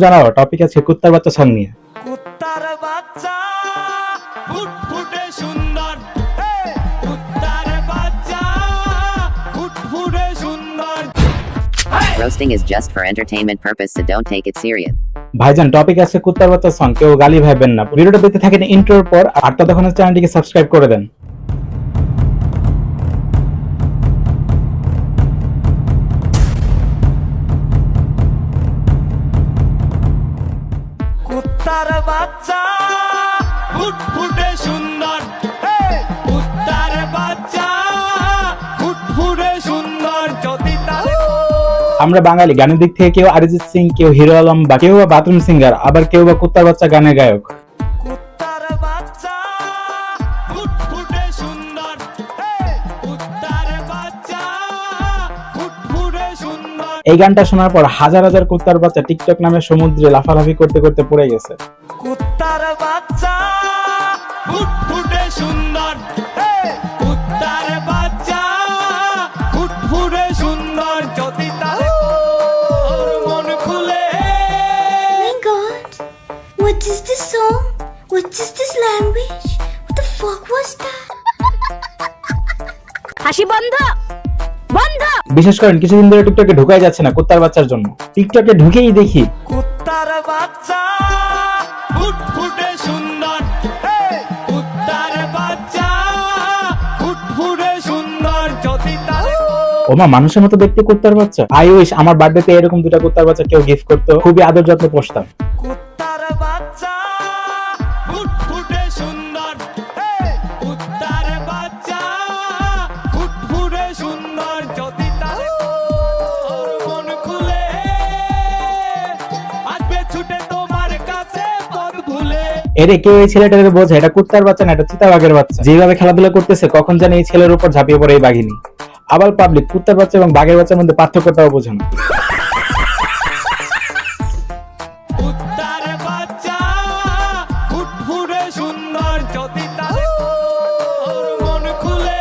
জানাও টপিক আছে কুত্তার বাচ্চা সং নিয়ে। কুত্তার বাচ্চা ফুটফুটে সুন্দর, কুত্তার বাচ্চা ফুটফুটে সুন্দর। Roasting is just for entertainment purpose, so don't take it serious. ভাইজান টপিক আছে কুত্তার বাচ্চা সং, কেউ গালি ভাইবেন না। ভিডিওটা দেখতে থাকেন ইন্ট্রোর পর, আর ততক্ষণ চ্যানেলটিকে সাবস্ক্রাইব করে দেন। কুত্তার বাচ্চা ফুটফুটে সুন্দর, কুত্তার বাচ্চা ফুটফুটে সুন্দর। যদি আমরা বাঙালি, গানের দিক থেকে কেউ অরিজিৎ সিং, কেউ হিরো আলম, বা কেউ বা বাথরুম সিঙ্গার, আবার কেউ বা কুত্তার বাচ্চা গানের গায়ক। কুত্তার বাচ্চা ফুটফুটে সুন্দর, কুত্তার বাচ্চা ফুটফুটে সুন্দর। এই গানটা শোনার পর হাজার হাজার কুত্তার বাচ্চা টিকটক নামে সমুদ্রে লাফালাফি করতে করতে পড়ে গেছে। কুত্তার বাচ্চা ফুটফুটে সুন্দর, কুত্তার বাচ্চা ফুটফুটে সুন্দর। যদি তার মন খুলে। My God, what is this song? What is this language? What the fuck was that? হাসি বন্ধ বন্ধ। বিশেষ করে কিছুদিন ধরে টিকটকে ঢুকাই যাচ্ছে না কুত্তার বাচ্চার জন্য। টিকটকে ঢুকেই দেখি কুত্তার বাচ্চা ফুটফুটে সুন্দর, কুত্তার বাচ্চা ফুটফুটে সুন্দর। যদি তার ওমা, মানুষের মতো দেখতে কুত্তার বাচ্চা। আই উইশ আমার বার্থডেতে এরকম দুটা কুত্তার বাচ্চা কেউ গিফট করতো, খুবই আদর যত্নে পোষতাম। কুত্তার বাচ্চা ফুটফুটে সুন্দর, কুত্তার বাচ্চা ফুটফুটে সুন্দর। যদি তার মন খুলে আসবে ছুটে তোমার কাছে পথ ভুলে। এরে কেউ এই ছেলেটাকে বোঝে এটা কুত্তার বাচ্চা না, এটা চিতাবাঘের বাচ্চা। যেভাবে খেলাধুলা করতেছে কখন জানি এই ছেলের উপর ঝাঁপিয়ে পড়ে এই বাঘিনী। আবার পাবলিক কুত্তার বাচ্চা এবং বাঘের বাচ্চার মধ্যে পার্থক্যটাও বোঝে না। কুত্তার বাচ্চা ফুটফুটে সুন্দর। যদি তার মন খুলে।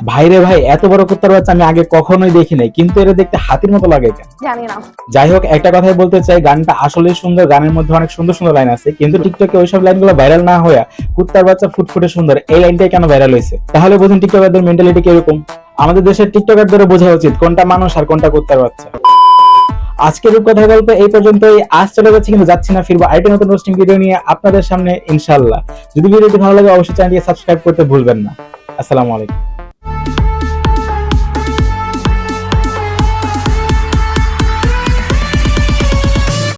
ভাইরে ভাই, এত বড় কুত্তার বাচ্চা আমি আগে কখনোই দেখি নাই, কিন্তু এটা দেখতে হাতির মতো লাগে কেন জানি না। যাই হোক, একটা কথাই বলতে চাই, গানটা আসলে সুন্দর, গানের মধ্যে অনেক সুন্দর সুন্দর লাইন আছে, কিন্তু টিকটকে ওইসব লাইনগুলো ভাইরাল না হয়ে কুত্তার বাচ্চা ফুটফুটে সুন্দর এই লাইনটাই কেন ভাইরাল হয়েছে? তাহলে বুঝুন টিকটকারদের মেন্টালিটি কিরকম। আমাদের দেশের টিকটকারদেরও বোঝা উচিত কোনটা মানুষ আর কোনটা কুত্তার বাচ্চা। আজকের রূপকথা গল্প এই পর্যন্তই। আজ চলে যাচ্ছি, কিন্তু যাচ্ছি না, ফিরবো আরেকটা নতুন রোস্টিং ভিডিও নিয়ে আপনাদের সামনে ইনশাআল্লাহ। যদি ভিডিওটি ভালো লাগে অবশ্যই চ্যানেলটিকে সাবস্ক্রাইব করতে ভুলবেন না। আসসালামু আলাইকুম।